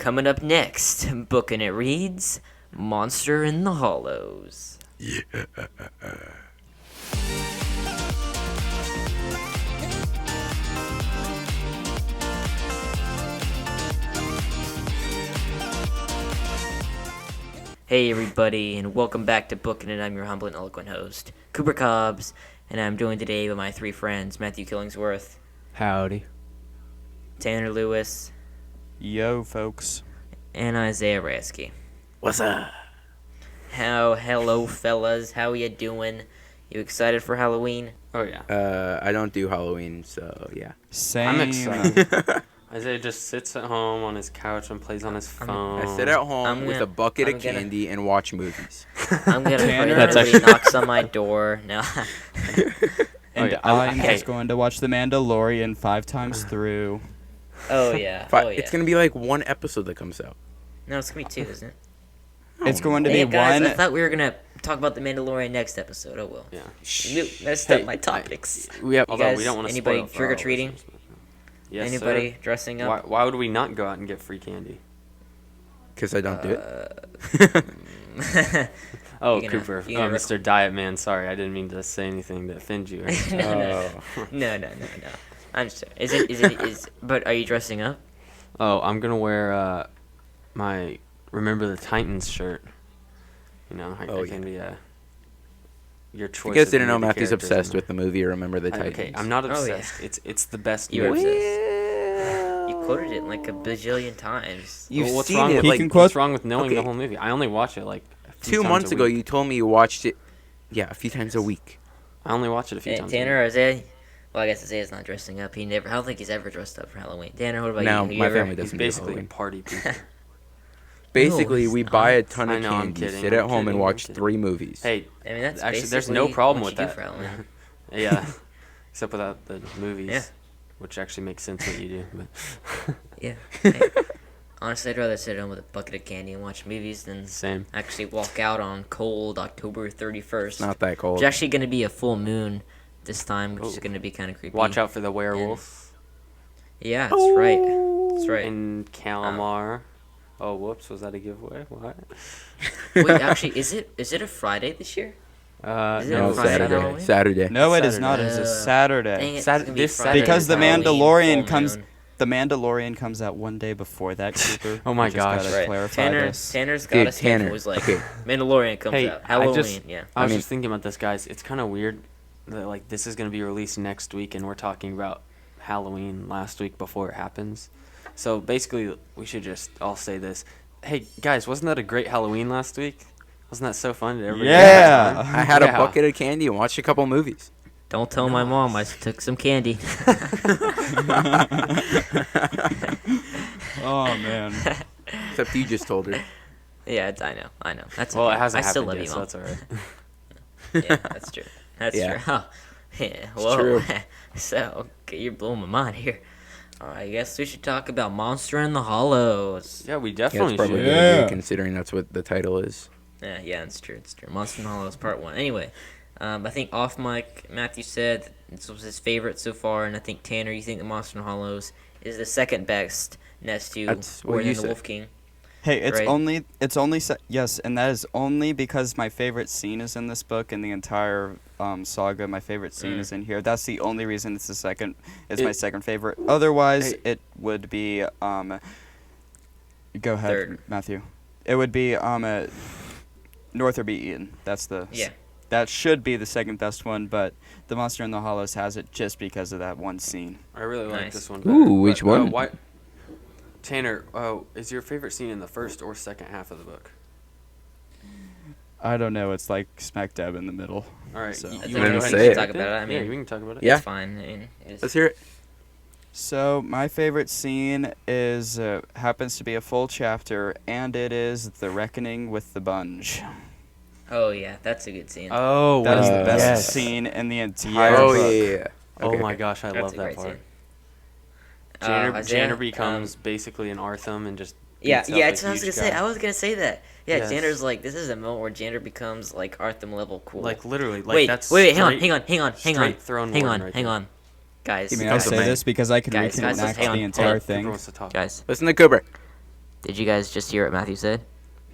Coming up next, book and it reads Monster in the Hollows. Yeah. Hey everybody, and welcome back to Bookin' It. I'm your humble and eloquent host, Cooper Cobbs, and I'm joined today by my three friends, Matthew Killingsworth, Howdy. Tanner Lewis, Yo, folks. and Isaiah Rasky. What's up? Hello fellas, how you doing? You excited for Halloween? Oh, yeah. I don't do Halloween, so yeah. Same. I'm excited. Isaiah just sits at home on his couch and plays on his phone. I sit at home I'm with gonna- a bucket I'm of gonna- candy and watch movies. I'm gonna pray Tanner- that That's everybody actually- knocks on my door. No. And yeah, I'm okay. just going to watch The Mandalorian 5 times through. Oh yeah. But Oh yeah. It's gonna be like one episode that comes out. No, it's gonna be two, isn't it? It's going to Hey be guys, one. I thought we were gonna talk about the Mandalorian next episode. Oh well. Yeah. You messed up Hey, my topics. We have. Although guys- we don't want to anybody spoil it for trick-or-treating? our listeners. Yes, Anybody sir. dressing Why, up? why would we not go out and get free candy? Because I don't do it. Oh, You gonna- Cooper. you Oh, gonna Mr. Diet Man. Sorry, I didn't mean to say anything to offend you. no. No. I'm sorry. Is but are you dressing up? Oh, I'm going to wear my Remember the Titans shirt. You know, I Oh, can be your choice. You guys of didn't know any of the Matthew's characters obsessed in with the movie Remember the there. Titans. Okay, I'm not Oh, yeah. obsessed. It's the best You're movie. obsessed. You quoted it like a bajillion times. You've Well, what's seen wrong it with He like can quote- what's wrong with knowing the Okay. whole movie? I only watch it like a few 2 times months a ago. week. You told me you watched it. Yeah, a few times a week. I only watch it a few times. Tanner or Isaiah? Well, I guess Isaiah's not dressing up. I don't think he's ever dressed up for Halloween. Tanner, what about No, you? Have you my ever- family He's doesn't do basically a Halloween. party pooper. Basically, he's we not. buy a ton I of know, I'm candy, kidding, sit I'm at home, kidding, and I'm watch kidding. 3 movies. Hey, I mean, that's actually, there's no basically problem what with you do that. for Halloween. Yeah, except without the movies. Yeah. Which actually makes sense what you do. But Yeah. Hey, honestly, I'd rather sit at home with a bucket of candy and watch movies than same. actually walk out on cold October 31st. It's not that cold. It's actually going to be a full moon this time, which is Oh. going to be kind of creepy. Watch out for the werewolf Yeah, that's right. That's right. and calamar. Oh, whoops! Was that a giveaway? What? Wait, actually, is it a Friday this year? Is it No, on Friday Saturday. Halloween? Saturday. No, it is not. It is a Dang Saturday. it, it's Sat- gonna be this Friday Because the Halloween, Mandalorian full comes. moon. The Mandalorian comes out one day before that, Cooper. Oh my I just gosh. gotta Right. clarify this. Tanner's Okay, got a schedule. Tanner, Was like okay. Mandalorian comes Hey, out I Halloween. just- Yeah. I was mean- just thinking about this, guys. It's kind of weird that like this is gonna be released next week, and we're talking about Halloween last week before it happens. So basically, we should just all say this. Hey guys, wasn't that a great Halloween last week? Wasn't that so fun? Did everybody Yeah. have fun? I had Yeah. a bucket of candy and watched a couple movies. Don't tell my mom I took some candy. Oh, man. Except you just told her. Yeah, I know. That's Well, okay. it hasn't I still happened love yet, you, so mom. that's alright. Yeah, that's true. That's Yeah. true. Oh, yeah, whoa. true. So, okay, you're blowing my mind here. I guess we should talk about Monster in the Hollows. Yeah, we Yeah, it's definitely probably should. good Yeah. idea considering that's what the title is. Yeah, it's true. Monster in the Hollows Part 1. Anyway, I think off mic, Matthew said this was his favorite so far, and I think, Tanner, you think the Monster in the Hollows is the second best next to That's what More you Than the said. Wolf King. Hey, it's Right. only yes, and that is only because my favorite scene is in this book and the entire saga. My favorite scene is in here. That's the only reason it's the second. It's my second favorite. Otherwise, Hey. it would be Go ahead, Third. Matthew. It would be Northrop Eaton. That's the Yeah. That should be the second best one, but the Monster in the Hollows has it just because of that one scene. I really like Nice. this one better. Ooh, which but, one? Why, Tanner, is your favorite scene in the first or second half of the book? I don't know. It's like smack dab in the middle. All right, So- you That's wanna okay. go Say ahead and it. Talk about it. I yeah, mean, we can talk about it. Yeah. It's fine. I mean, Let's hear it. So my favorite scene is happens to be a full chapter, and it is the reckoning with the bunge. Oh, yeah, that's a good scene. Oh, That is the Uh, best yes. scene in the entire Oh, book. yeah, yeah, yeah. Oh Okay, my okay. gosh, I That's love a that great part. scene. Janner Isaiah, becomes basically an Artham and just Yeah, beats up yeah, a that's what I was gonna huge say. guy. I was gonna say that. Yeah, Yes. Jander's like, this is a moment where Jander becomes like Artham level cool. Like literally, like wait, that's wait, straight, hang on, straight throne hang warden on, right hang there. on, guys. He May I becomes a say man. this because I can Guys, reenact hang on, the hold entire on. Cooper thing. wants to talk. Guys, Listen to Cooper. Did you guys just hear what Matthew said?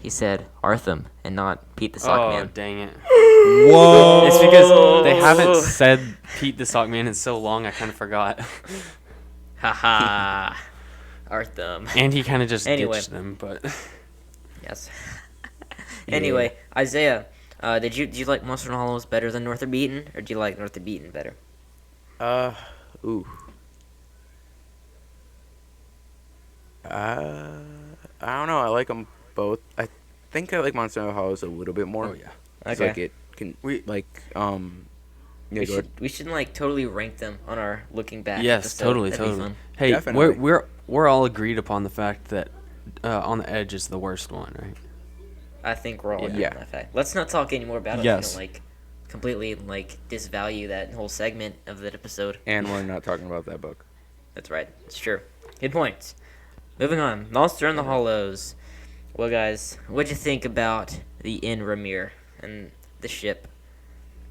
He said Artham and not Pete the Oh, Sockman. dang it. Whoa! It's because they haven't said Pete the Sockman in so long, I kind of forgot. Haha. Artham. And he kind of just Anyway. ditched them, but... Yes. Anyway, Isaiah, did you like Monster Hollows better than North of Beaten, or do you like North of Beaten better? Ooh. I don't know. I like them both. I think I like Monster Hollows a little bit more. Oh, yeah. 'Cause, Okay. Like it can yeah, we go ahead. should like totally rank them on our looking back. Yes, episode. totally, That'd be totally. fun. Hey, Definitely. we're all agreed upon the fact that On the Edge is the worst one, right? I think we're all agreed Yeah. on that fact. Let's not talk anymore about it. Yes. You know, like completely like disvalue that whole segment of that episode. And we're not talking about that book. That's right. It's true. Good point. Moving on. Monster in the Hollows. Well, guys, what'd you think about the Inn Ramir and the ship?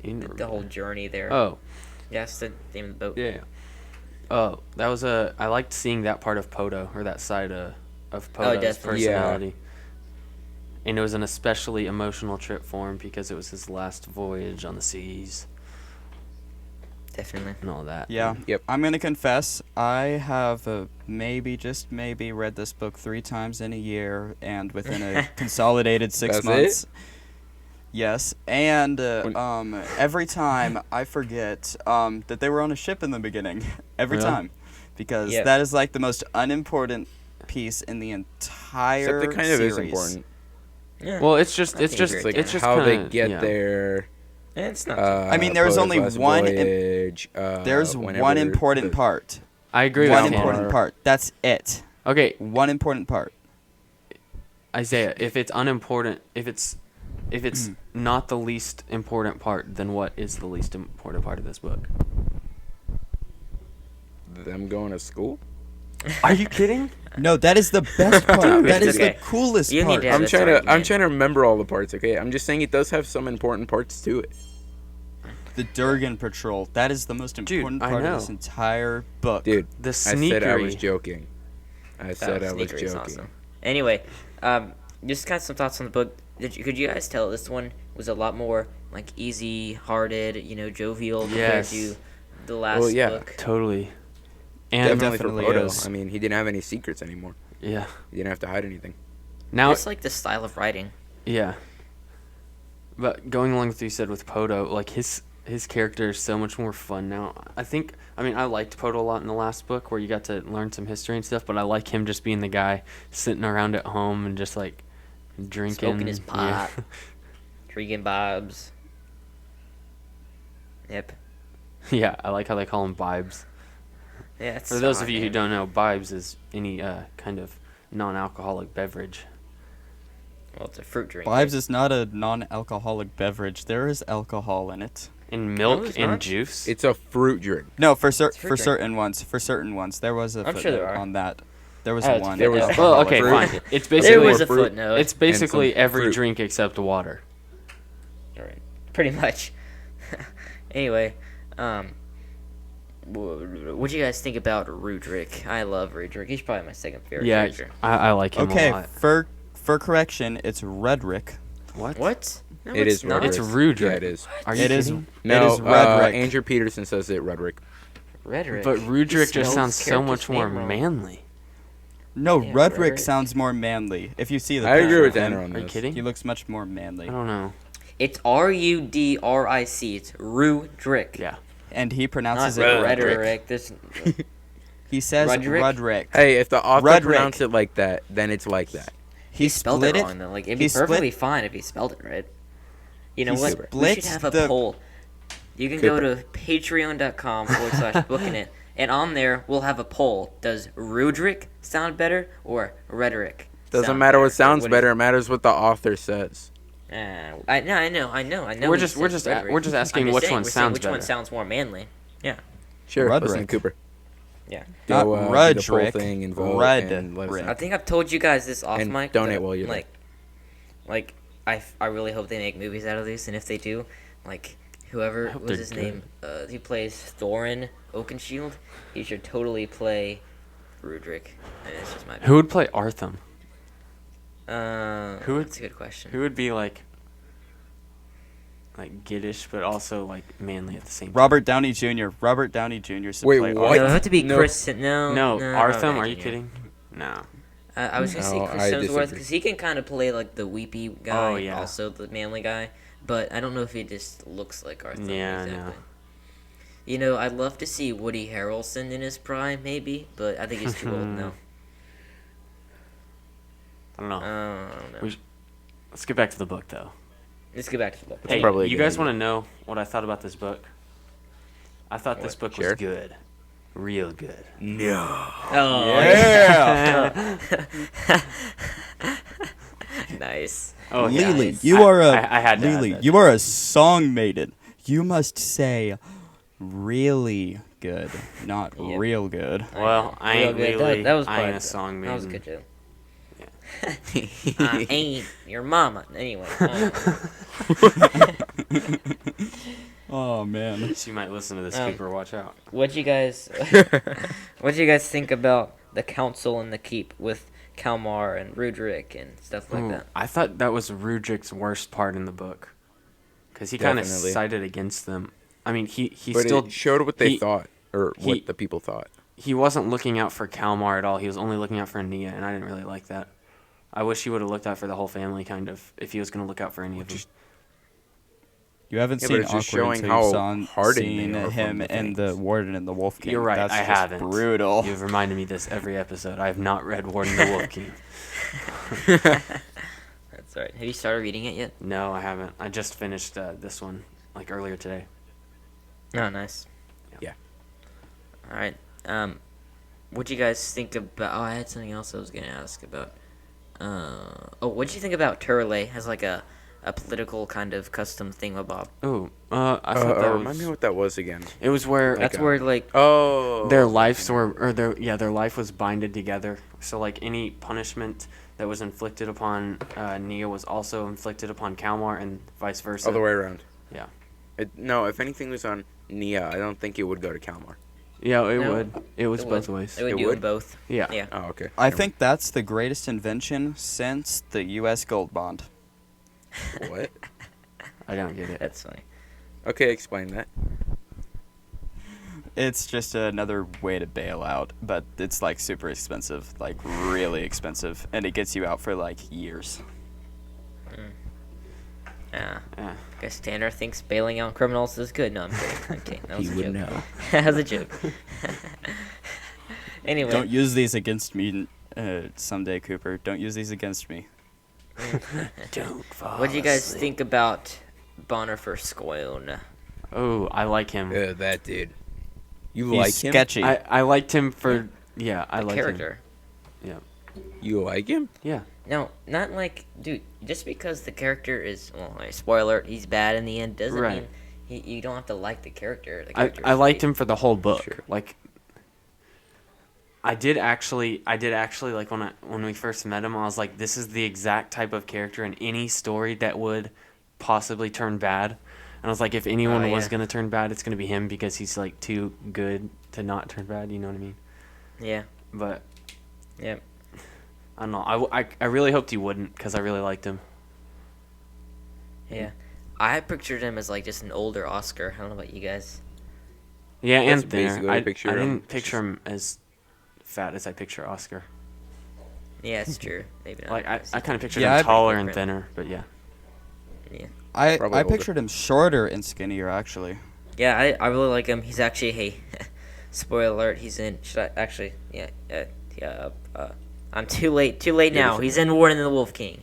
The whole journey there. Oh, Yes, the name of the boat. yeah. Oh, that was I liked seeing that part of Poto, or that side of Poto's definitely. personality. And it was an especially emotional trip for him because it was his last voyage on the seas Definitely. and all that. Yeah. Yep. I'm gonna confess, I have just maybe read this book 3 times in a year, and within a consolidated 6 That's months. Yes, and When- every time I forget that they were on a ship in the beginning. Every Really? time, because Yeah. that is like the most unimportant piece in the entire Except it kind of series. is important. Yeah. Well, it's just I think just you're Like it's just how they kinda- get yeah. there. It's not. I mean, there's Poto's only last one voyage, There's whenever one important the- part. I agree One with Tanner. important part. That's it. Okay, One important part. Isaiah, if it's unimportant, if it's not the least important part, then what is the least important part of this book? Them going to school. Are you kidding? No, that is the best part. That It's is okay. the coolest You need part. to have I'm this trying to argument. remember all the parts. Okay, I'm just saying it does have some important parts to it. The Durgan Patrol. That is the most important I part know. of this entire book. Dude, The I said I was sneakery. joking. I said I was Sneaker is joking. awesome. Anyway, just kind of some thoughts on the book. Could you guys tell this one was a lot more like easy-hearted, jovial compared Yes. to the last Well, yeah. book? Totally. And Definitely for definitely Poto. is. I mean, he didn't have any secrets anymore. yeah. He didn't have to hide anything. Now It's like the style of writing. yeah. But going along with what you said with Poto, like his character is so much more fun now. I liked Poto a lot in the last book where you got to learn some history and stuff, but I like him just being the guy sitting around at home and just like drinking. Smoking his Yeah. pot. Drinking bobs. Yep. Yeah, I like how they call him Bibes. Yeah, it's For those of smart, you who man. don't know, Bibes is any kind of non-alcoholic beverage. Well, it's a fruit drink. Bibes is not a non-alcoholic beverage. There is alcohol in it. And milk it's and not. juice. It's a fruit drink. No, for fruit for drink. certain ones. For certain ones, there was a I'm sure there footnote are. on that. There was Oh, it's one. There was- footnote. Well, okay, Fruit. fine. It's There basically was a fruit footnote. it's basically some every fruit. drink except water. Alright, pretty much. Anyway, what do you guys think about Rudrick? I love Rudrick. He's probably my second favorite Yeah, character. I like him Okay, a lot. for correction, it's Redrick. What? What? No, It is not. Rudrick. It's Rudrick. Yeah, it is. Are you It is. kidding? No, it is Redrick. Andrew Peterson says it, Rudrick. Rhetoric. But Rudrick He just spells sounds so character's much more name wrong. manly. No, Yeah, Rudrick Redrick. sounds more manly. If you see the I agree picture with of him, Tanner on Are you this. kidding? he looks much more manly. I don't know. It's Rudric. It's Rudrick. Yeah. And he pronounces Not it Rudrick. Redrick. Rhetoric. This. He says Rudrick? Rudrick. Hey, if the author Rudrick. pronounced it like that, then it's like that. He spelled split it it. wrong though. Like it'd he be split- perfectly fine if he spelled it right. You know He what? We should split have a the- poll. You can go to patreon.com/booking it, and on there we'll have a poll. Does Rudrick sound better or Rhetoric? Doesn't sound matter better? what sounds What is- better. It matters what the author says. I know. We're he just- says we're just a- Rhetoric. we're just asking I'm just which saying, one we're saying sounds which one better. sounds more manly. Sure, listen, Rudrick. Cooper. Yeah. Not Go, do the poll Rudrick, thing and vote and let us Rudrick. know. I think I've told you guys this off And mic. donate that, while you're there. like, I really hope they make movies out of these, and if they do, like, whoever hope was they're his good. name, he plays Thorin Oakenshield. He should totally play Rudrick. And it's just my Who would play Artham? That's a good question. Who would be like giddish, but also like manly at the same time? Robert Downey Jr. Robert Downey Jr. should Wait, play what? No, it Arthur. would have to be No. Chris. No, No, Robert Arthur, Downey are you Jr. kidding? No. I was gonna say No, Chris I Hemsworth disagree. because he can kind of play like the weepy guy, Oh, yeah. also the manly guy. But I don't know if he just looks like Arthur. Yeah, exactly. no. You know, I'd love to see Woody Harrelson in his prime, maybe, but I think he's too old now. I don't know. I don't know. Let's get back to the book, though. Let's get back to the book. Hey, probably a you good guys idea. want to know what I thought about this book? I thought this book was Sure. good. Real good. No. Oh, Yeah. nice. Oh, yeah. Lily, Nice. you are a I had to add Lily. that. You are a song maiden. You must say, really good, not Yep. real good. Well, I Real ain't good. really. That was I probably ain't a good. song That was a maiden. good joke. I ain't your mama. Anyway. Oh man. She might listen to this, Um, Cooper. Watch out. What'd you guys think about the council and the keep with Kalmar and Rudrick and stuff like Ooh, that? I thought that was Rudrick's worst part in the book, because he kind of Definitely. sided against them. I mean, he But still it showed what they he- thought, or he- what the people thought. he wasn't looking out for Kalmar at all. He was only looking out for Nia, and I didn't really like that. I wish he would have looked out for the whole family, kind of, if he was going to look out for any of them. Just- You haven't Yeah, but seen it's just Awkward showing until how you've hardened they seen are from him the and the things. Warden and the Wolf King. You're right, That's I just haven't. brutal. You've reminded me this every episode. I have not read Warden the Wolf King. That's right. Have you started reading it yet? No, I haven't. I just finished this one, like, earlier today. Oh, nice. Yeah. All right. What'd you guys think about? Oh, I had something else I was gonna ask about. What'd you think about Turley as like a political kind of custom thingamabob? Oh, I thought that Remind me was... what that was again. It was where Like That's where like Oh. their lives were, or their life was binded together. So, like, any punishment that was inflicted upon Nia was also inflicted upon Kalmar, and vice versa. Other way around. Yeah. No, if anything was on Nia, I don't think it would go to Kalmar. Yeah, it No, would. It was it both would. ways. It would It do would? them both. Yeah. Yeah. Oh, okay. I Never think that's the greatest invention since the U.S. gold bond. mind. What? I don't get it. That's funny. Okay, explain that. It's just another way to bail out, but it's like super expensive, like really expensive, and it gets you out for like years. Yeah. Yeah. Guess Tanner thinks bailing out criminals is good. No, I'm kidding. I'm kidding. That was He a would joke. know. That was a joke. Anyway. Don't use these against me someday, Cooper. Don't use these against me. Don't fall What do you guys asleep. think about Bonner for Scoyone? Oh, I like him. That dude. You He's like him? sketchy. I liked him for... Yeah, I like Character. him. You like him? Yeah. No, not like, dude. Just because the character is, well, like, spoiler alert, he's bad in the end doesn't Right. mean you don't have to like the character. The I character I is liked great. him for the whole book. Sure. Like, I did actually like when we first met him, I was like, this is the exact type of character in any story that would possibly turn bad. And I was like, if anyone Oh, was yeah. gonna turn bad, it's gonna be him, because he's like too good to not turn bad. You know what I mean? Yeah. But Yep. I don't know. I really hoped he wouldn't, because I really liked him. Yeah. I pictured him as like just an older Oscar. I don't know about you guys. Yeah, That's and thinner. basically what I I picture him. didn't picture him as fat as I picture Oscar. Yeah, it's true. Maybe not. Like I kind of pictured Yeah, him I- taller and different. thinner, but yeah. Yeah. Probably I older. pictured him shorter and skinnier, actually. Yeah, I really like him. He's actually, hey, spoiler alert, he's in, should I, actually, I'm too late now. Beautiful. He's in Warden and the Wolf King.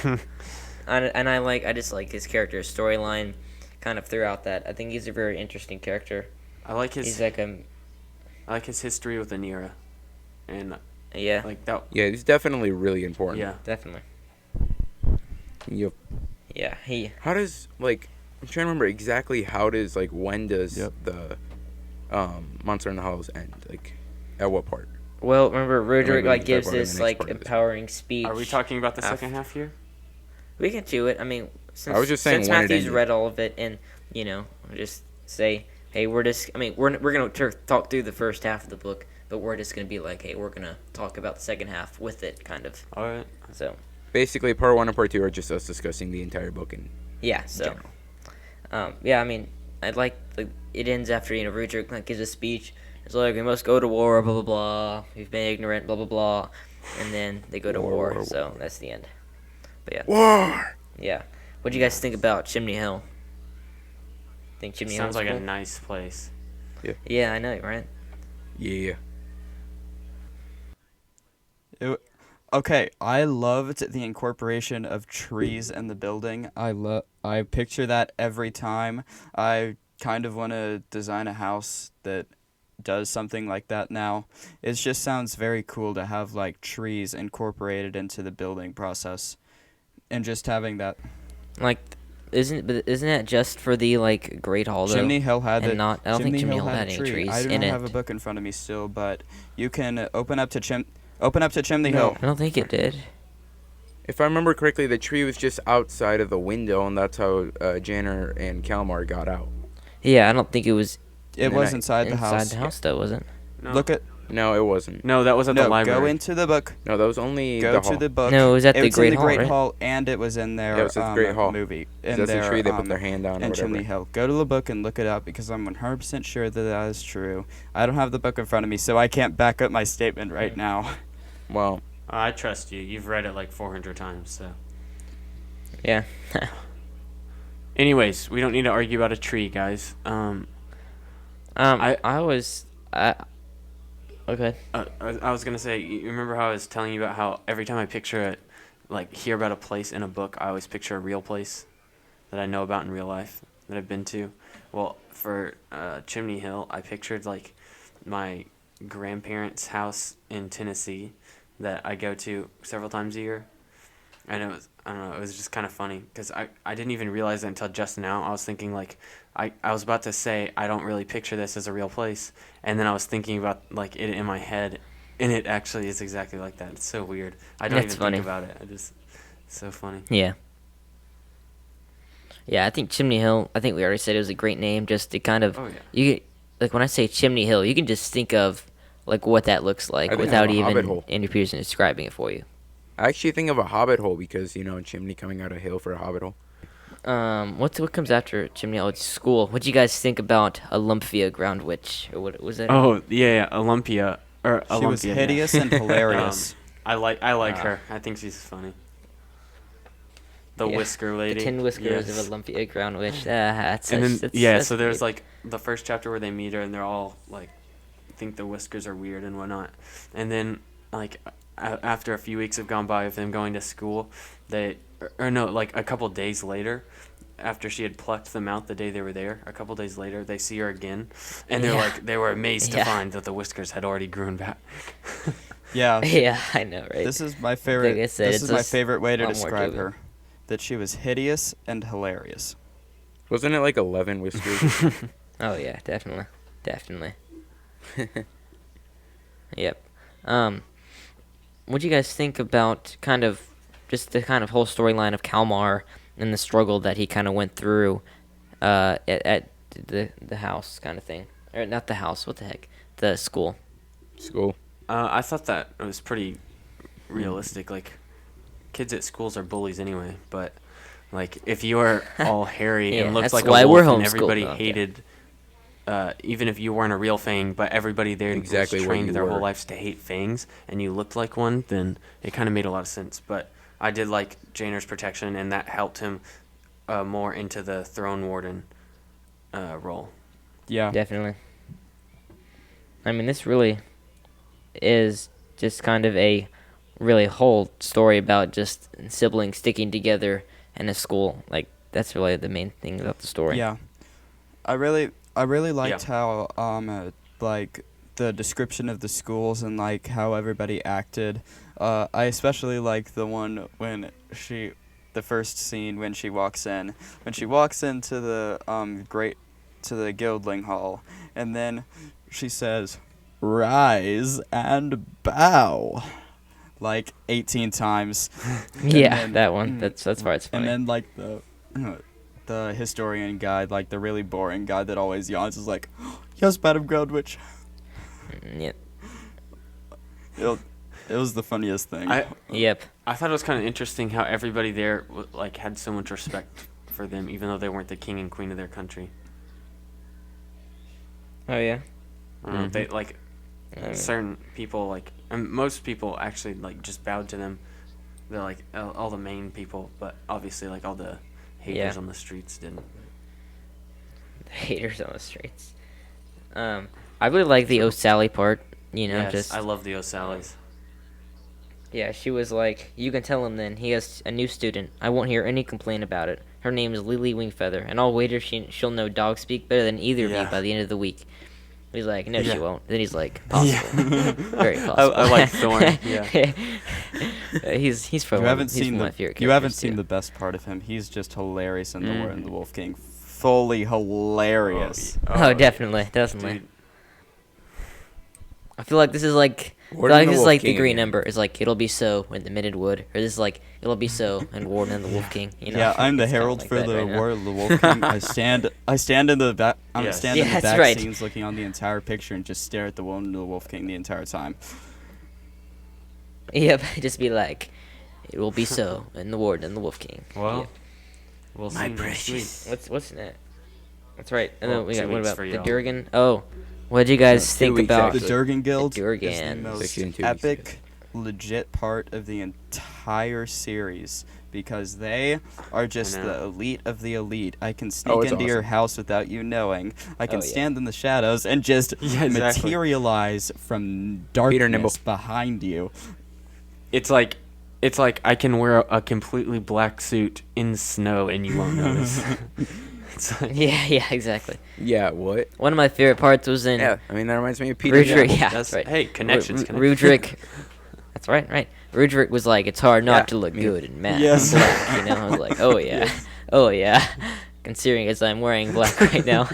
and I just like his character's storyline kind of throughout that. I think he's a very interesting character. I like He's his like I like his history with Anira, and yeah, like that. Yeah, he's definitely really important. Yeah. definitely. Yep. Yeah, How does, like, I'm trying to remember exactly when does Yep. the Monster in the Hollows end? Like, at what part? well, remember, Roderick, we like, can talk gives about it in the this, next like, part of this. empowering speech. Are we talking about the Af- second half here? We can do it. I mean, since, I was just saying since when it Matthew's ended. read all of it, and just say, hey, we're gonna talk through the first half of the book, but we're just gonna be like, hey, we're gonna talk about the second half with it, kind of. All right. So, Basically, part 1 and part 2 are just us discussing the entire book in Yeah. So, general. yeah. I mean, I'd like it ends after Rudrick gives a speech. It's like we must go to war. Blah blah blah. We've been ignorant. Blah blah blah. And then they go to war. War. So that's the end. But yeah. War! Yeah. What do you guys think about Chimney Hill? Think Chimney Hill Sounds like cool? a nice place. Yeah, I know, right? Yeah. Okay, I loved the incorporation of trees in the building. I picture that every time. I kind of want to design a house that does something like that now. It just sounds very cool to have like trees incorporated into the building process, and just having that. Like, isn't that just for the Great Hall though? Chimney Hill had And it. not. I don't think Chimney Hill had had a any tree. trees I do in not it. have a book in front of me still, but you can open up to Chimney No. Hill. I don't think it did. If I remember correctly, the tree was just outside of the window, and that's how Janner and Kalmar got out. Yeah, I don't think it was It was inside the house. inside the house though, was it? No. Look at No, it wasn't. No, that was at the no. library. Go into the book. No, that was only Go the to hall. the book. No, it was at the in Great the Hall, Great right? Hall, and it was in their Yeah, it was at the Great Hall. movie. That's In the their, tree they put their hand on or in whatever. Chimney Hill. Go to the book and look it up because I'm 100% sure that is true. I don't have the book in front of me, so I can't back up my statement right now. Well, I trust you. You've read it like 400 times, so. Yeah. Anyways, we don't need to argue about a tree, guys. Okay. I was gonna say, you remember how I was telling you about how every time I hear about a place in a book, I always picture a real place that I know about in real life that I've been to. Well, for Chimney Hill, I pictured my grandparents' house in Tennessee that I go to several times a year. And I don't know, it was just kind of funny because I didn't even realize it until just now. I was thinking I was about to say I don't really picture this as a real place, and then I was thinking about it in my head, and it actually is exactly like that. It's so weird. I don't That's even funny. think about it. It's so funny. Yeah. Yeah, I think Chimney Hill. I think we already said it was a great name. Just to kind of Oh yeah. you when I say Chimney Hill, you can just think of what that looks like I think without of a hobbit even hole. Andrew Pearson describing it for you. I actually think of a hobbit hole because, chimney coming out of hill for a hobbit hole. What comes after Chimney Hill? It's school. What do you guys think about Olympia Ground Witch, or what was that? Oh yeah, Olympia or She Olympia. was yeah. hideous and hilarious. I like her. I think she's funny. The Yeah. whisker lady. The Tin Whiskers Yes. of Olympia Ground Witch. That's So there's great. the first chapter where they meet her and they're all think the whiskers are weird and whatnot, and then after a few weeks have gone by of them going to school, a couple days later, after she had plucked them out the day they were there, a couple days later they see her again, and they were amazed to Yeah. find that the whiskers had already grown back. Yeah. Yeah, I know, right? This is my favorite. Like I said, this it's is my just favorite way to a lot more to describe it. her. That she was hideous and hilarious. Wasn't it 11 whiskers? Oh yeah, definitely. Yep. What do you guys think about kind of just the kind of whole storyline of Kalmar and the struggle that he kind of went through at the house kind of thing, or not the house? What the heck? The school. School. I thought that it was pretty realistic. Kids at schools are bullies anyway, but if you are all hairy Yeah, and looked that's like why a we're wolf and homeschooled, everybody though, yeah. hated, even if you weren't a real Fang, but everybody there Exactly was what trained you their were. whole lives to hate Fangs, and you looked like one, then it kind of made a lot of sense. But I did like Janer's protection, and that helped him more into the Throne Warden role. Yeah. Definitely. I mean, this really is just kind of a really whole story about just siblings sticking together in a school. That's really the main thing about the story. Yeah. I really liked how the description of the schools and how everybody acted. I especially like the one when the first scene when she walks into the to the Guildling Hall, and then she says, "Rise and bow," 18 times. Yeah, then- that one. That's why it's funny. And then the historian guy, the really boring guy that always yawns, is like, "Yes, Madam Groundwitch." Yeah. It was the funniest thing. Yep. I thought it was kind of interesting how everybody there like had so much respect for them, even though they weren't the king and queen of their country. Oh yeah. I don't know, they Mm-hmm. like certain people like most people actually like just bowed to them. They're like all the main people, but obviously like all the haters Yeah. on the streets didn't. The haters on the streets. I really like the O'Sally part. You know, Yes, just I love the O'Sallys. yeah. She was like, you can tell him then he has a new student. I won't hear any complaint about it. Her name is Lily Wingfeather, and I'll wager she'll know dog speak better than either of you Yeah. by the end of the week. He's like, no, Yeah. she won't. Then he's like, possible, very possible. I like Thorn. Yeah. he's probably You haven't he's seen one of my the favorite you haven't characters, seen too. the best part of him. He's just hilarious in the War and the Mhm. Wolf King. Fully hilarious. Oh, definitely. Dude, I feel like this is like Warden and the this is Wolf like King the Green again. Ember. It's like it'll be so in the Minted Wood, or this is like it'll be so in Warden and the Wolf King. You know? Yeah, I'm the It's kinda herald like for that the right now. War of the Wolf King. I stand in the back. I'm Yes. stand in Yeah, the that's back right. scenes, looking on the entire picture, and just stare at the War of the Wolf King the entire time. Yep, just be like, it will be so in the Warden and the Wolf King. well, Yep. we'll see My next week. precious. What's that? That's right. And Well, then we 2 got what weeks about for the y'all. Durgan? Oh, what did you guys 2 think weeks, about? The actually. Durgan Guild is the Durgans. most 16 2 weeks epic, legit part of the entire series because they are just know. the elite of the elite. I can sneak it's into your awesome. house without you knowing. I can Oh, yeah. stand in the shadows and just Yeah, exactly. materialize from Peter Nimble. darkness behind you. It's like I can wear a completely black suit in snow and you won't notice. It's like, Yeah, exactly. Yeah, what? One of my favorite parts was in Yeah, I mean, that reminds me of Peter. Rudrick. Nimble. Yeah, that's that's right. Hey, connections. Rudrick. That's right. Rudrick was like, it's hard not Yeah, to look me. good in matte Yes. and black. You know, I was like, oh yeah, oh yeah. Considering as I'm wearing black right now.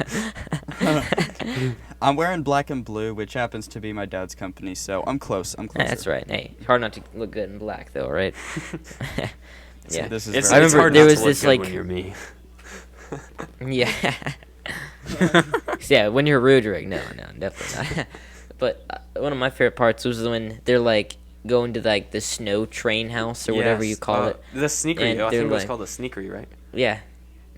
I'm wearing black and blue, which happens to be my dad's company, so I'm close. I'm closer. That's right. Hey, it's hard not to look good in black though, right? Yeah. This is It's, very I it's remember hard there not was to look this, good like- when you're me. Yeah. Yeah, when you're Rudrick, no, definitely not. But one of my favorite parts was when they're like going to like the snow train house or whatever you Yes, call it. The sneakery. And I they're think it was like- called the sneakery, right? Yeah.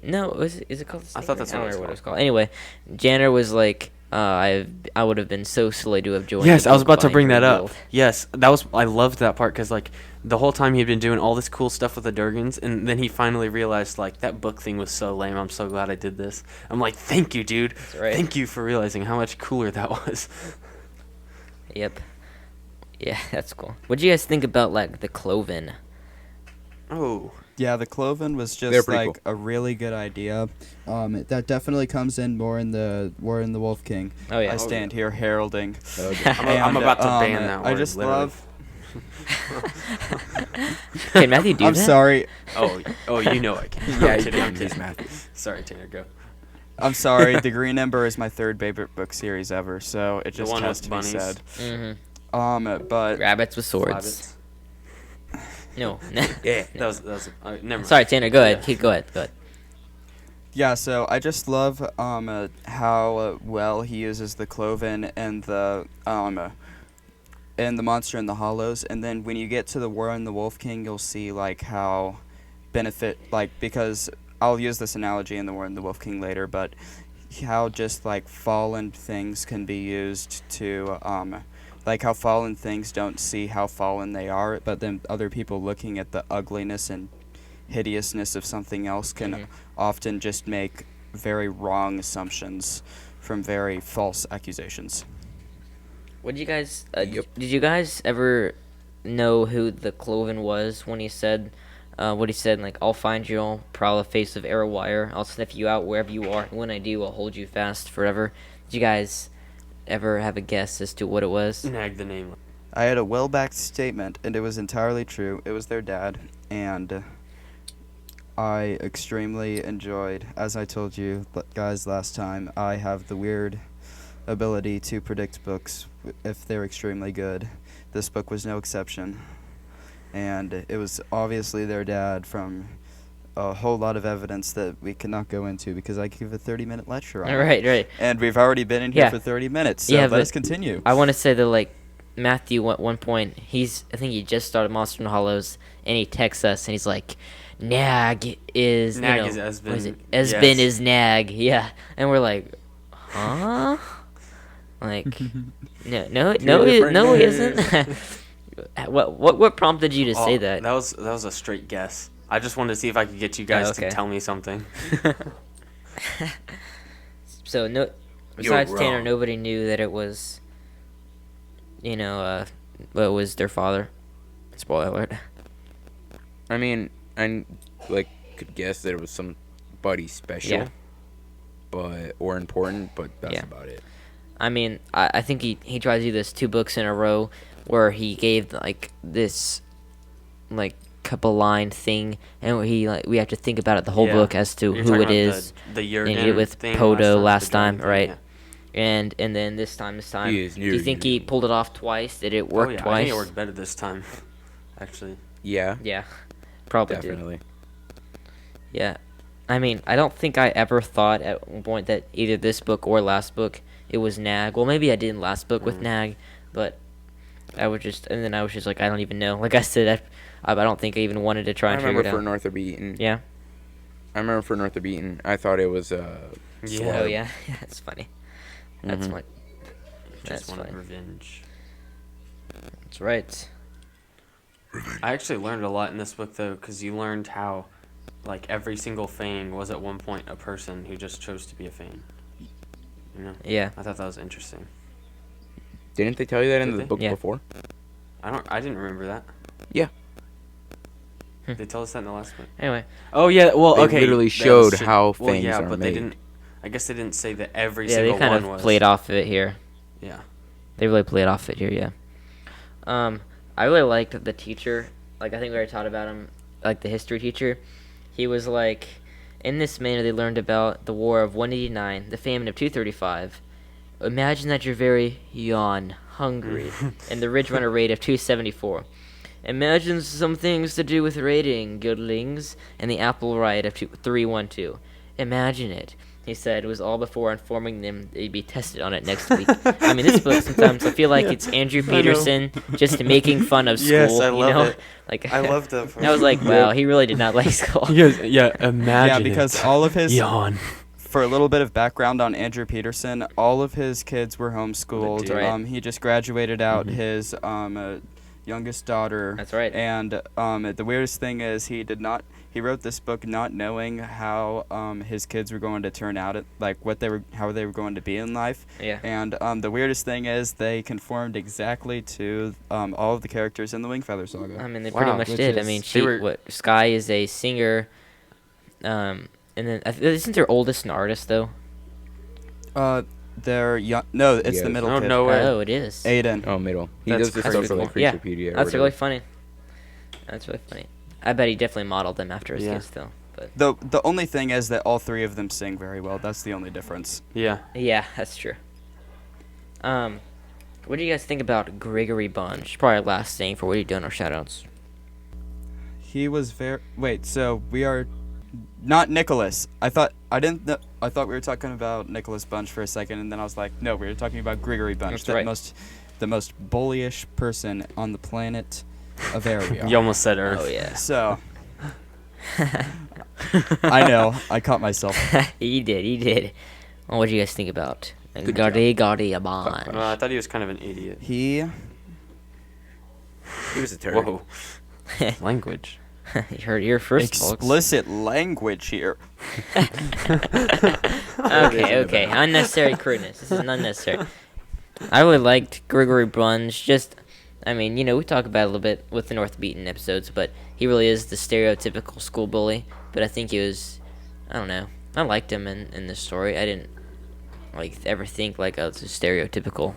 No, is it called? The I thought that's Sneaker? what don't it was remember called. was called. Anyway, Janner was like, I would have been so silly to have joined. Yes, the I was about to book bring buying that up. guild. Yes, I loved that part because like the whole time he had been doing all this cool stuff with the Durgans, and then he finally realized like that book thing was so lame. I'm so glad I did this. I'm like, thank you, dude. right. Thank you for realizing how much cooler that was. Yep. Yeah, that's cool. What do you guys think about like the Cloven? Oh, Yeah, the Cloven was They're just pretty like a really good idea. That definitely comes in more in the War in the Wolf King. Oh yeah. I stand here heralding. I'm about to ban And, that I word, just literally. love. Can Matthew do I'm that? sorry. Oh, you know I can. Yeah, I'm you kidding, I'm can. He's kidding. Matthew. Sorry, Tanner, go. I'm sorry. The Green Ember is my third favorite book series ever, so it just one has with to bunnies. be said. Mm-hmm. But Rabbits with swords. Flabbits. No. Yeah. That was never mind. Sorry, Tanner. Go ahead. Yeah. Keep. Go ahead. yeah, so I just love how well he uses the Cloven and the Monster in the Hollows, and then when you get to the War in the Wolf King, you'll see like how because I'll use this analogy in the War in the Wolf King later, but how just like fallen things can be used to like how fallen things don't see how fallen they are, but then other people looking at the ugliness and hideousness of something else can Mhm. often just make very wrong assumptions from very false accusations. What did you guys? Yep. Did you guys ever know who the Cloven was when he said? What he said, like, I'll find you, I'll prowl the face of arrow wire, I'll sniff you out wherever you are, and when I do, I'll hold you fast forever. Did you guys ever have a guess as to what it was? Snag the name. I had a well-backed statement, and it was entirely true. It was their dad, and I extremely enjoyed, as I told you guys last time, I have the weird ability to predict books if they're extremely good. This book was no exception. And it was obviously their dad from a whole lot of evidence that we cannot go into because I give a 30-minute lecture on it. Right. And we've already been in here Yeah. for 30 minutes, so Yeah, let but us continue. I want to say that, like, Matthew at one point, I think he just started Monster and Hollows, and he texts us, and he's like, Nag is, Nag you know, is Esben. what is it? Esben Yes. is Nag, yeah. And we're like, huh? Like, no, different he names. isn't. What prompted you to say that? That was a straight guess. I just wanted to see if I could get you guys okay. to tell me something. So besides Tanner, wrong. nobody knew that it was, what was their father. Spoiler alert. I mean, I could guess that it was somebody special, Yeah. or important, but that's Yeah. about it. I mean, I think he tried to do this 2 books in a row where he gave this couple line thing, and we have to think about it the whole Yeah. book as to You're who talking it about is. The And he did it with thing Podo last the time, dragon thing, right? And then this time, He is do you think he pulled it off twice? Did it Yeah. work Oh, yeah. I twice? think it worked better this time, actually. Yeah, Yeah, probably did. definitely. Yeah, I mean, I don't think I ever thought at one point that either this book or last book it was Nag. Well, maybe I did in last book with Nag, but I was just like, I don't even know. Like I said, I don't think I even wanted to try I and figure remember it for out. North of Eaton. Yeah. I remember for North of Eaton. I thought it was Yeah. Oh yeah, that's funny. That's Mhm. funny. Just That's wanted funny. revenge. That's right. I actually learned a lot in this book, though, because you learned how, every single Fang was at one point a person who just chose to be a Fang. You know? Yeah. I thought that was interesting. Didn't they tell you that in Did the they? book Yeah. before? I didn't remember that. Yeah. They tell us that in the last book. Anyway, Oh yeah, well They okay. literally that showed should- how well, fangs yeah, are but made. they didn't. I guess they didn't say that every yeah, they single kind one of was. played off of it here. Yeah. They really played off it here, yeah. I really liked the teacher. Like, I think we already talked about him, like the history teacher. He was like, in this manner they learned about the War of 189, the famine of 235. Imagine that you're very hungry, and the Ridge Runner raid of 274. Imagine some things to do with raiding, goodlings, and the Apple riot of 312. Imagine it. He said it was all before informing them they'd be tested on it next week. I mean, this book sometimes I feel like it's Andrew Peterson just making fun of school. Yes, I you love know? it. Like I love that. I was like, wow, he really did not like school. Yeah, imagine. Yeah, because all of his yawn. for a little bit of background on Andrew Peterson, all of his kids were homeschooled. That's right. He just graduated out his youngest daughter. That's right. And the weirdest thing is he wrote this book not knowing how his kids were going to turn out, how they were going to be in life. Yeah. And the weirdest thing is they conformed exactly to all of the characters in the Wingfeather saga. I mean, they pretty Wow, much which did. I is- mean, they were- Sky is a singer, and then isn't their oldest an artist though? They're young. No, it's Yes. the middle Oh, kid. no way. Oh, it is. Aiden. Oh, middle. He That's does this crazy stuff for like cool. Yeah, Creaturepedia. or That's really whatever. funny. That's really funny. I bet he definitely modeled them after his Yeah. kids though. But The only thing is that all three of them sing very well. That's the only difference. Yeah. yeah, that's true. What do you guys think about Gregory Bunch? Probably our last thing for what are you doing our shoutouts. He was very. Wait, so we are not Nicholas. I thought we were talking about Nicholas Bunch for a second, and then I was like, no, we were talking about Gregory Bunch, That's right. the most bullyish person on the planet of Area. You almost said Earth. Oh yeah. So I know, I caught myself. he did. Well, what do you guys think about Good Gardy a Bunch? I thought he was kind of an idiot. He was a turd. Whoa. Language. You heard it here first, folks. explicit language here. Okay. Unnecessary crudeness. This is unnecessary. I really liked Gregory Bunch. I mean, we talk about it a little bit with the North Beaten episodes, but he really is the stereotypical school bully. But I think I don't know. I liked him in this story. I didn't ever think I was stereotypical.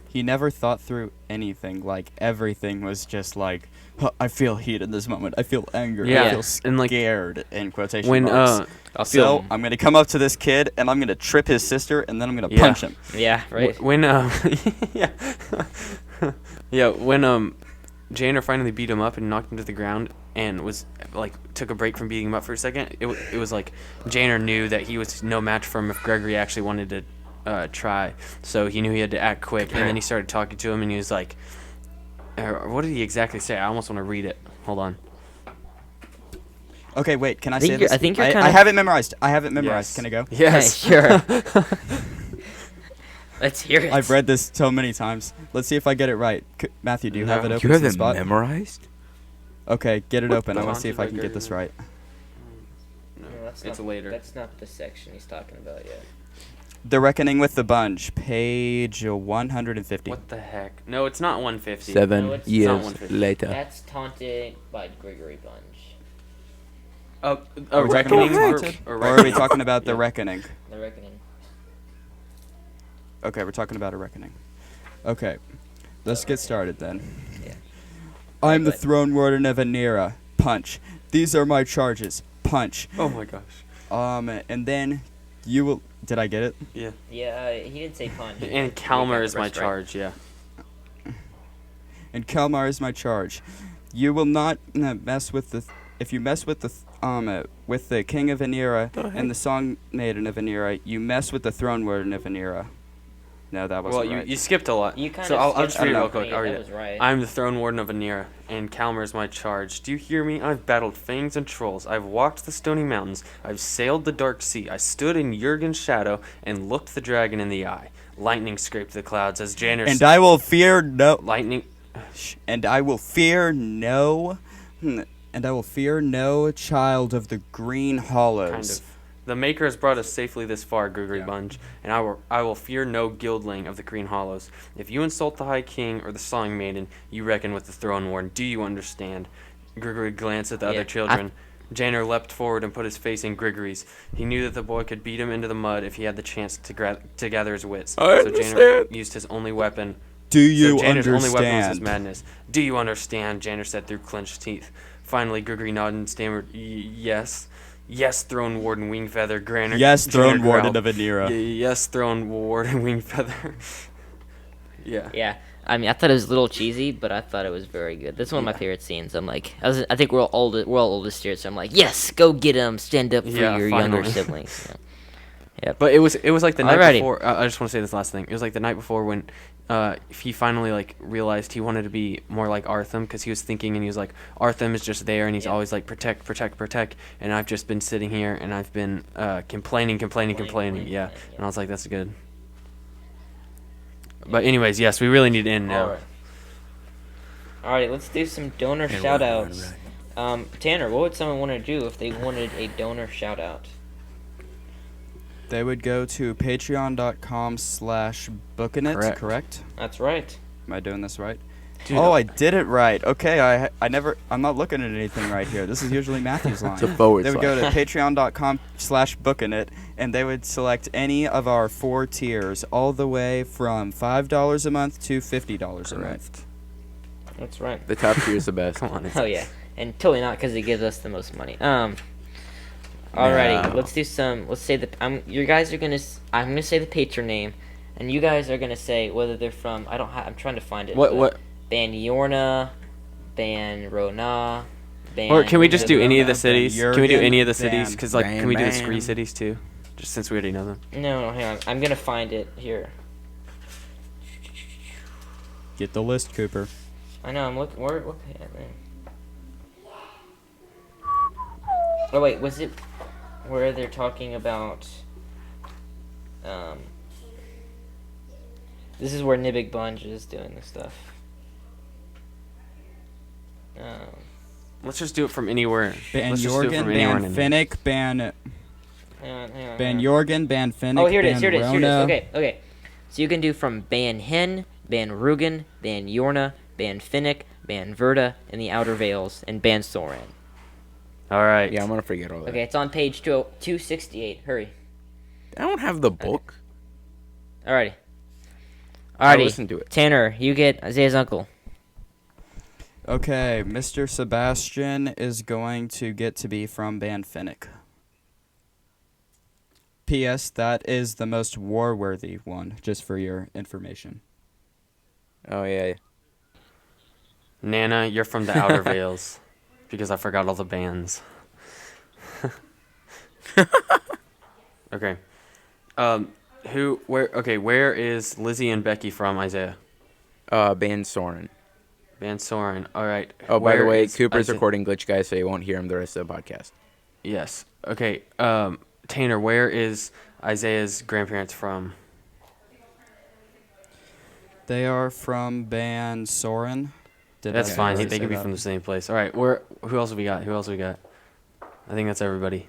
He never thought through anything. Everything was just "Huh, I feel heat in this moment. I feel anger. Yeah, I feel and, scared." In quotation When marks. I So feel I'm gonna come up to this kid and I'm gonna trip his sister and then I'm gonna Yeah. punch him. yeah, right. When yeah. Yeah, when Janer finally beat him up and knocked him to the ground and was took a break from beating him up for a second, it was like Janer knew that he was no match for him if Gregory actually wanted to try, so he knew he had to act quick. And then he started talking to him, and he was like, "What did he exactly say?" I almost want to read it. Hold on. Okay, wait. Can I think say you're- this? I think you're I kinda- have it memorized. Yes. Can I go? Yes. Sure. Let's hear it. I've read this so many times. Let's see if I get it right. Matthew, do you have it No. open You have to the it spot? memorized? Okay, get it open. I the want to see if I Haunted can get this Record? right. No, that's it's not, later. That's not the section he's talking about yet. The Reckoning with the Bunch, page 150. What the heck? No, it's not 150. 7 No, it's not years 150. later. That's Taunted by Gregory Bunge. A reckoning, Haunted? or Or are we talking about The Yeah. Reckoning? The Reckoning. Okay, we're talking about A Reckoning. Okay, let's get started then. Yeah. I'm the But- Throne Warden of Anira. Punch. These are my charges. Punch. Oh my gosh. And then you will. Did I get it? Yeah. Yeah, he didn't say punch. And He Kalmar got is the my first right. charge. Yeah. And Kalmar is my charge. You will not mess with the. If you mess with the King of Anira and the Song Maiden of Anira, you mess with the Throne Warden of Anira. No, that Well, wasn't you, right. you skipped a lot. You kind so of I'll just skipped read it it. real quick. Yeah, I'll read that it. was right. I'm the Throne Warden of Anira, and Kalmar is my charge. Do you hear me? I've battled fangs and trolls. I've walked the stony mountains. I've sailed the dark sea. I stood in Jurgen's shadow and looked the dragon in the eye. Lightning scraped the clouds as Janner. And I will fear no. Lightning. And I will fear no. And I will fear no child of the Green Hollows. Kind of. The Maker has brought us safely this far, Gregory Yeah. Bunge, and I will fear no guildling of the Green Hollows. If you insult the High King or the Song Maiden, you reckon with the Throne Warden. Do you understand? Gregory glanced at the Yeah, other children. Janner leapt forward and put his face in Gregory's. He knew that the boy could beat him into the mud if he had the chance to gather his wits. I so Janner understand. used his only weapon. Do you so Janner's only weapon was his understand? madness. Do you understand? Janner said through clenched teeth. Finally, Gregory nodded and stammered, yes. Yes, Throne Warden Wingfeather, Granner. Yes, Throne Janner Warden growled. of Anira. Yes, Throne Warden Wingfeather. Yeah. Yeah, I mean, I thought it was a little cheesy, but I thought it was very good. That's one of my favorite scenes. I'm like, I think we're all oldest here, so I'm like, yes, go get him, stand up for Yeah, your younger finally. siblings. Yeah. But it was like the night Alrighty. before. I just want to say this last thing. It was like the night before when he finally like realized he wanted to be more like Artham, because he was thinking and he was like, Artham is just there and he's Yeah. always like protect, and I've just been sitting here and I've been complaining. Yeah, and I was like, that's good. But anyways, yes, we really need to end now. Alright, let's do some donor And shout run, outs. Tanner, what would someone want to do if they wanted a donor shout out? They would go to patreon.com/bookinit, correct? That's right. Am I doing this right? Dude, Oh, I did it right. Okay, I'm not looking at anything right here. This is usually Matthew's line. It's a forward They would go to slash. patreon.com/bookinit, and they would select any of our 4 tiers, all the way from $5 a month to $50 a month. That's right. The top tier is the best. Come on. Oh yeah, and totally not because it gives us the most money. Alrighty, No. let's do some. Let's say you guys are gonna. I'm gonna say the patron name, and you guys are gonna say whether they're from. I'm trying to find it. but What? Ban Yorna, Ban Rona, Ban. Or can we just do any of the Ban cities? Can we do Jurgen, any of the Ban cities? Because like, Bam, can we do the bam. Scree cities too? Just since we already know them. No, hang on. I'm gonna find it here. Get the list, Cooper. I know. I'm looking. What page? Oh wait, was it where they're talking about? This is where Nibig Bunge is doing this stuff. Let's just do it from anywhere. Ban Let's just do it Jorgen, from anywhere Ban in Finnick, Ban Hang on. Ban Jorgen, Ban Finnick, Oh, here it is. Ban Here it is. Here it is. Rona. Okay. So you can do from Ban Hen, Ban Rugen, Ban Yorna, Ban Finnick, Ban Verda, and the Outer Vales, and Ban Soran. All right. Yeah, I'm gonna forget all that. Okay, it's on page 268. Hurry. I don't have the book. Alrighty. I Alrighty. listened to it. Tanner, you get Isaiah's uncle. Okay, Mr. Sebastian is going to get to be from Ban Finnick. P.S. That is the most war-worthy one, just for your information. Oh yeah. Nana, you're from the Outer Vales, because I forgot all the bands. Okay. Where is Lizzie and Becky from, Isaiah? Band Soren. Van Soren. All right. Oh, by the Where way, is Cooper's recording glitch, guys, so you won't hear him the rest of the podcast. Yes. Okay. Tanner, where is Isaiah's grandparents from? They are from Band Soren. That's fine. already They say can be that? from the same place. All right. Who else have we got? I think that's everybody.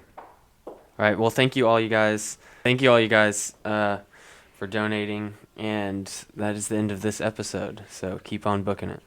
All right. Well, thank you all, you guys. For donating, and that is the end of this episode. So keep on booking it.